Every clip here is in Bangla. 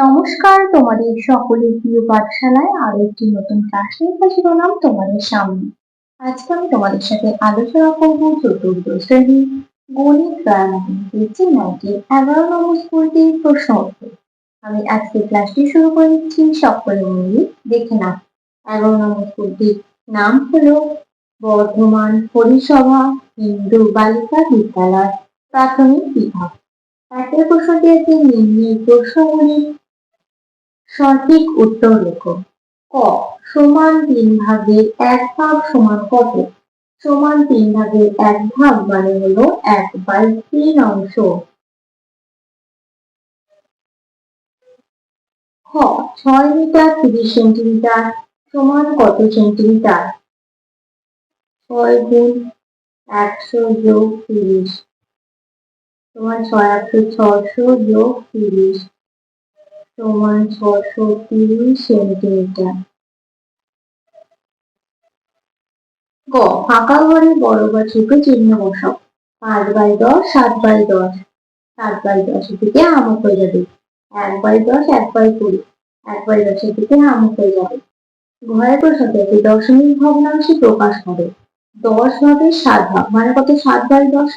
নমস্কার, তোমাদের সকলের প্রিয় পাঠশালায় আরো একটি নতুন ক্লাস নিয়ে হাজির হলাম তোমাদের সামনে। আজকে আমি তোমাদের সাথে আলোচনা করব চতুর্দশ শ্রেণী গণিত ম্যাথমেটিক্স 11 নম্বর স্কুলটির প্রশ্ন উত্তর। আমি আজকে ক্লাসটি শুরু করে দিচ্ছি, সকলে মিলে দেখে নাও। 11 নম্বর স্কুলটির নাম হলো বর্ধমান পরিসভা হিন্দু বালিকা বিদ্যালয় প্রাথমিক বিভাগ। একের প্রশ্নটি আছে নিম্নের প্রশ্নগুলি সঠিক উত্তর লেখো। ক সমান 3 ভাগের 1 ভাগ সমান কত? সমান 3 ভাগের 1 ভাগ মানে হলো 1/3 অংশ। খ 6 মিটার 30 সেন্টিমিটার সমান কত সেন্টিমিটার? 6 গুণ 100 যোগ 30 সমান 6/600 যোগ 30 সমান 630 সেন্টিমিটার। গ ফাঁকা ঘরে বড় বা ছোট চিহ্ন বসাও। 5/10 7/10 7/10 দিকে আমক হয়ে যাবে। 1/10 1/20 1/10 দিকে আমক হয়ে যাবে। ঘরের প্রশ্নটি দশমিক ভগ্নাংশে প্রকাশ করে। 10 ভাগের 7 ভাগ মানে কত? 7/10।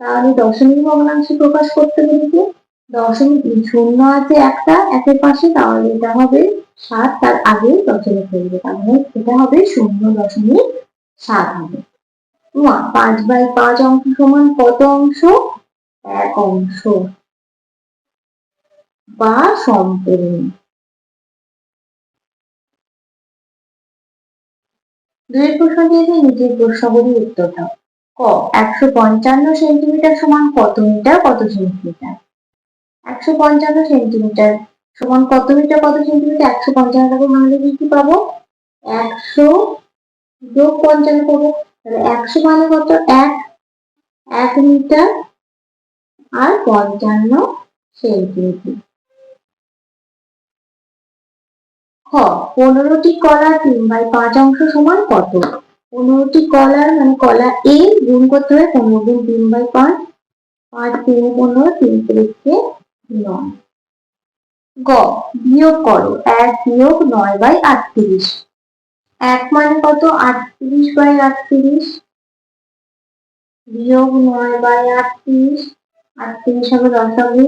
তাহলে দশমিক ভগ্নাংশে প্রকাশ করতে গেলে দশমিক শূন্য আছে একটা একের পাশে, তাহলে এটা হবে 7, তার আগে দশমিক থাকবে, তাহলে এটা হবে 0.7 হবে। 5/5 অংশ সমান কত অংশ? 1 অংশ বা সম্পূর্ণ। দুই প্রশ্ন দিয়েছে, নিজের প্রশ্নগুলির উত্তর দাও। ক 155 সেন্টিমিটার সমান কত মিটার কত সেন্টিমিটার? 155 সেন্টিমিটার সমান কত মিটার কত সেন্টিমিটার? 155 টাকে ভাঙলে কি পাবো? 100 যোগ 55 পাবো। তাহলে 100 মানে কত? 1 মিটার আর 55 সেন্টিমিটার। খ 15টি কলার 3/5 অংশ সমান কত? 15টি কলার মানে কলা এ গুণ করতে হয় 15 গুণ 3/5 5 3 15 3 3 9। গ বিয়োগ করো 1 বিয়োগ 9/38। 1 মানে কত? 38/38 বিয়োগ 9/38 38 হবে লসাগু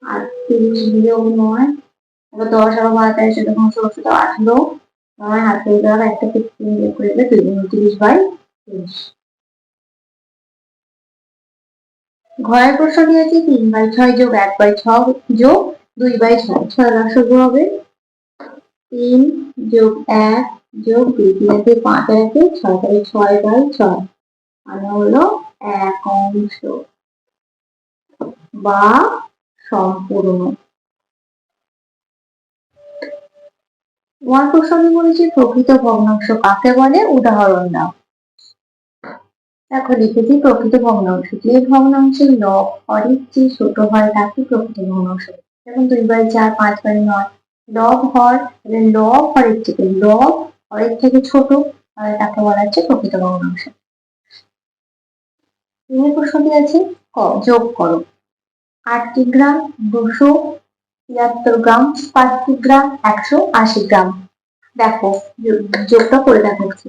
38 বিয়োগ 9 10 হবে 22 তখন 16 18 9 হাতে দেওয়া একটা 3 বিয়োগ করে দিলে 29/30। ঘরের প্রশ্ন দিয়েছি 3/6 যোগ 1/6 যোগ 2/6 6 লসাগু হবে 3 যোগ 1 যোগ 2 3 5 আছে 6 তাহলে 6/6 মানে হলো 1 অংশ বা সম্পূর্ণ। তোমার প্রশ্নে বলেছে প্রকৃত ভগ্নাংশ কাকে বলে, উদাহরণ দাও। দেখো লিখেছি প্রকৃত ভগ্নাংশ, যে ভগ্নাংশের লব হরের চেয়ে ছোট হয় তাকে প্রকৃত ভগ্নাংশ। যেমন 2/4 5/9 লব হর, লব হরের থেকে ছোট, তাহলে তাকে বলা হচ্ছে প্রকৃত ভগ্নাংশ। তিনের প্রশ্নটি আছে ক যোগ করো 8 গ্রাম 273 গ্রাম 5 গ্রাম 180 গ্রাম। দেখো যোগটা করে দেখাচ্ছি।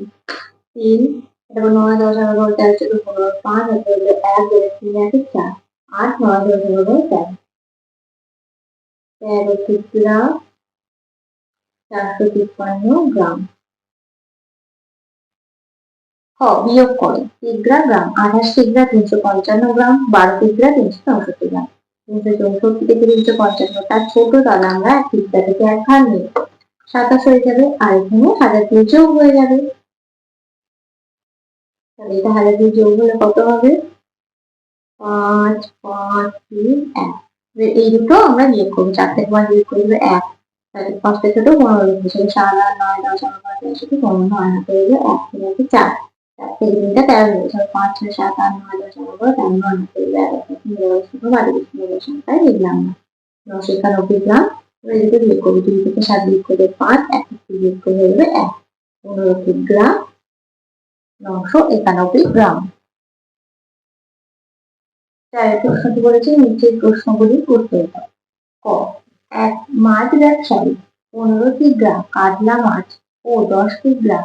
3 তারপর 9 10 11 12 13 14 15 5 1 3 1 4 8 9 10 11 13 13 গ্রাম 453 গ্রাম। হ বিয়োগ করো 3 গ্রাম 28 গ্রাম 355 গ্রাম 12 গ্রাম 364 গ্রাম। 364 থেকে 355 তার ছোট, তাহলে আমরা 1 থেকে 1 ভাগ নেব, 27 হয়ে যাবে আর এখানে 1000 দিয়ে যোগ হয়ে যাবে। তাহলে এটা 1000 দিয়ে যোগ হলে কত হবে? 5 5 3 1। এই দুটো আমরা বিয়োগ করবো, 4 থেকে 5 বিয়োগ করলে 1, তাহলে 5 থেকে ছোট 15 লিখেছি 7 8 9 10 11 12 13 14 9 হাতে হয়ে 1 থেকে 4 4 থেকে 3টা 13 হয়েছে 5 6 7 8 9 10 11 13 9 হাতে 11 ছোট 12 সংখ্যায় লিখলাম না 991 গ্রাম। এবার এদিকে বিয়োগ করবো 2 থেকে 7 বিয়োগ করলে 5 1 থেকে বিয়োগ করলে হবে 1 15 গ্রাম 991 গ্রাম। প্রশ্নটি বলেছে নিচের প্রশ্নগুলির উত্তর দাও। ক এক মাছ ব্যবসায়ী 15 কিগ্রা কাতলা মাছ ও 10 কিগ্রা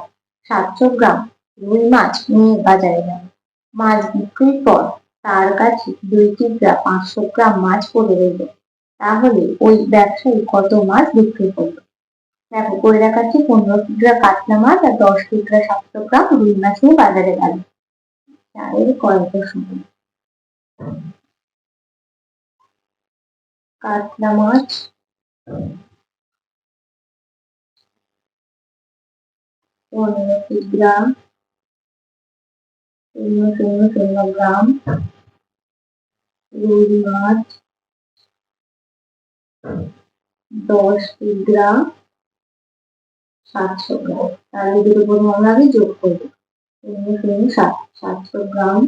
700 গ্রাম রুই মাছ নিয়ে বাজারে গেল। মাছ বিক্রির পর তার কাছে 2 কিগ্রা 500 গ্রাম মাছ পড়ে রইল। তাহলে ওই ব্যবসায়ী কত মাছ বিক্রি করলো? দেখো করে দেখাচ্ছি, 15 কিগ্রা কাতলা মাছ আর 10 কিগ্রা 700 গ্রাম রুই মাছ নিয়ে বাজারে গেল। চারের কয় প্রশ্ন? কাতলা মাছ 15 কিগ্রা 0.00 গ্রাম, রুই মাছ 10 কিগ্রা 700 গ্রাম। তাহলে দুটো পরিমাণ আমরা আগে যোগ করবো। 700 গ্রাম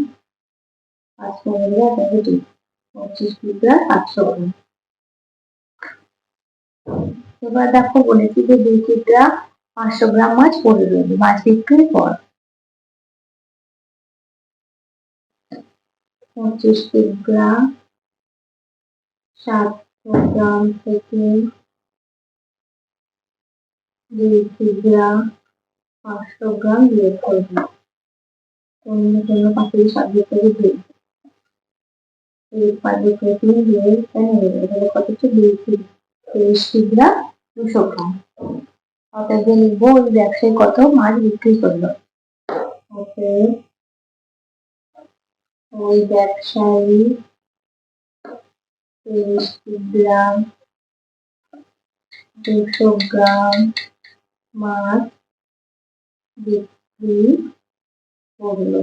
25 কিগ্রা 700 গ্রাম। এবার দেখো বলেছি যে 2 কিগ্রা 500 গ্রাম মাছ পড়ে রইল মাছ বিক্রির পর। 25 কিগ্রা 700 গ্রাম থেকে 2 কিগ্রা 500 গ্রাম বিয়োগ করবো। অন্য পাশে সাবজেক্ট থেকে 2 কত হচ্ছে 23 কিগ্রা 200 গ্রাম। অতএব লিখবো ওই ব্যবসায়ী কত মাছ বিক্রি করলো। অতএব ওই ব্যবসায়ী 23 কিগ্রা 200 গ্রাম মাছ বিক্রি করলো।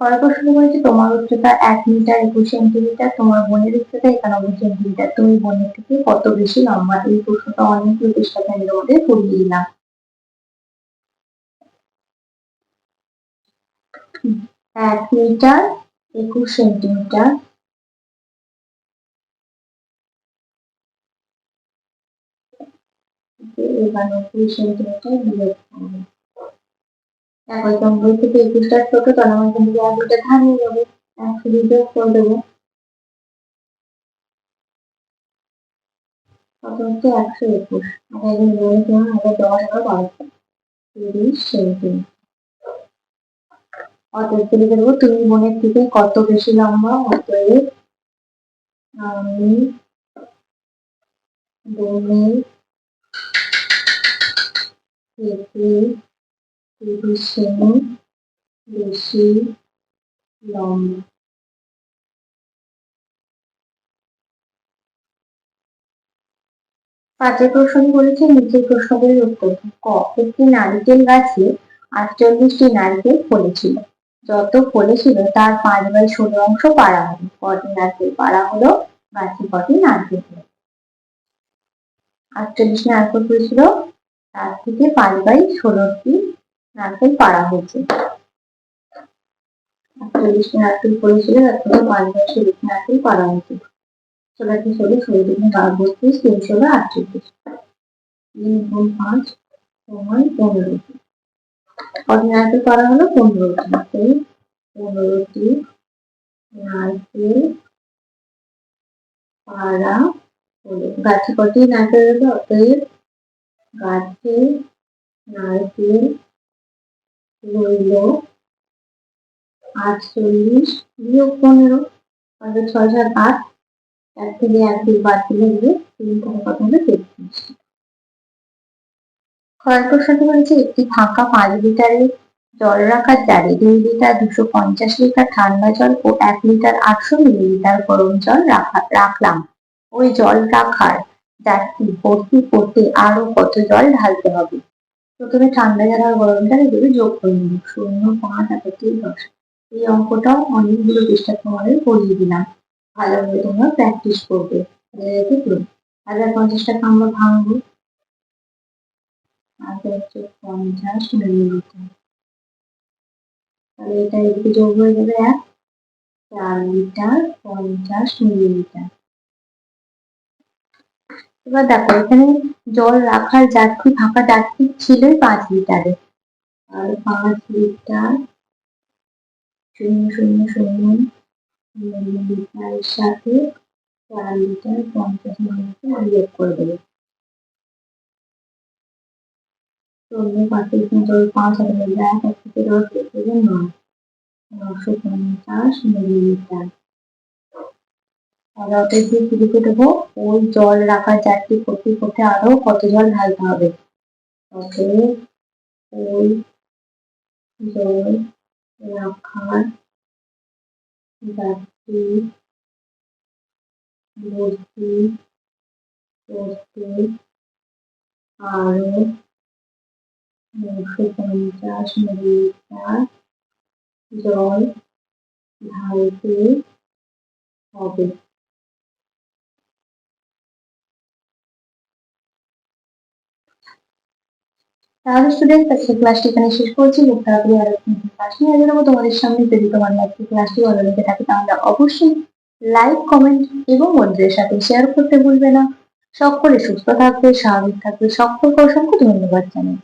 কয়েক প্রশ্ন করেছে, তোমার উচ্চতা 1 মিটার 21 সেন্টিমিটার, তোমার বোনের উচ্চতা 91 সেন্টিমিটার, তুমি বোনের থেকে কত বেশি লম্বা? এই প্রশ্নটা অনেকগুলো চেষ্টা কেন্দ্রের মধ্যে করিয়ে দিলাম। 1 মিটার 21 সেন্টিমিটার এবার 90 সেন্টিমিটার বিয়োগ করবো। দেখো বই থেকে 21টা ছোট, তাহলে আমার এখান থেকে 1 মিটার ধার নিয়ে যাবো, 100 বিয়োগ করে দেবো। কত হচ্ছে 121। একদিন বলে তোমার 10 আর 12 30 সেন্টিমিটার। অতএব লিখে দেবো তুমি বোনের থেকে কত বেশি লম্বা। অতএব আমি বোনের থেকে 30 সেমি বেশি লম্বা। পাঁচের প্রশ্ন বলেছে নিচের প্রশ্নগুলির উত্তর। ক, একটি নারিকেল গাছে 48টি নারকেল ফলেছিল। যত ফলেছিল তার 5/16 অংশ পাড়া হলো। কটি নারকেল পাড়া হলো? গাছে কটি নারকেল হলো? 48 নারকেল ফলেছিল, তার থেকে 5/16টি নারকেল পাড়া হয়েছে। 48 নারকেল ফলেছিল, তার থেকে 5/16 নারকেল পাড়া হয়েছে। 16 16 16 32 3 16 48। 3 গুণ 5 সমান 15। কত নারকেল পাড়া হলো? 15টি। 15টি নারকেল পাড়া হলো। গাছে কটি নারকেল হলো? অতএব গাছে নারকেল রইল 48 বিয়োগ 15। 6 7 8, 1 থেকে 1 দিয়ে বাদ দিলে হবে 3 থেকে কত হবে 33। কয়েক প্রশ্নটি বলেছে একটি ফাঁকা 5 লিটারের জল রাখার জারে 2 লিটার 250 লিটার ঠান্ডা জল ও 1 লিটার 800 মিলিলিটার গরম জল রাখলাম। ওই জল রাখার জারটি ভর্তি করতে আরো কত জল ঢালতে হবে? প্রথমে ঠান্ডা জল আর গরম জল এগুলো যোগ করে নিব। 0 5 10। এই অঙ্কটাও অনেকগুলো চেষ্টা তোমাদের করিয়ে দিলাম, ভালোভাবে তোমরা প্র্যাকটিস করবে। 1050 টাকা আমরা ভাঙবো। আগে হচ্ছে 50 মিলিলিটার, তাহলে এটা এদিকে যোগ হয়ে যাবে 4 লিটার 50 মিলিলিটার। এবার দেখো এখানে জল রাখার জারটি ফাঁকা জারটি ছিল 5 লিটারে, আর 5 লিটার 0 0 0 মিলিলিটারের সাথে 4 লিটার 50 মিলিলিটার যোগ করে দেবো। চলবে 5 হাতে মিলে 1 থেকে 10 থেকে 950 মিলিলিটার। তাহলে ওটা দিয়ে কি লিখে দেবো? ওই জল রাখার জারটি করতে করতে আরো কত জল ঢালতে হবে। অতএব ওই জল রাখার জারটি ভর্তি করতে আরো 950 মিলিলিটার জল ঢালতে হবে। তাহলে স্টুডেন্ট আজকে ক্লাসটি এখানে শেষ করছি। খুব তাড়াতাড়ি আরো ক্লাস নিয়ে হাজির হবো তোমাদের সামনে। যদি তোমার আজকে ক্লাসটি ভালো লেগে থাকে তাহলে অবশ্যই লাইক, কমেন্ট এবং বন্ধুদের সাথে শেয়ার করতে ভুলবে না। সকলে সুস্থ থাকবে, স্বাভাবিক থাকবে। সকলকে অসংখ্য ধন্যবাদ জানাই।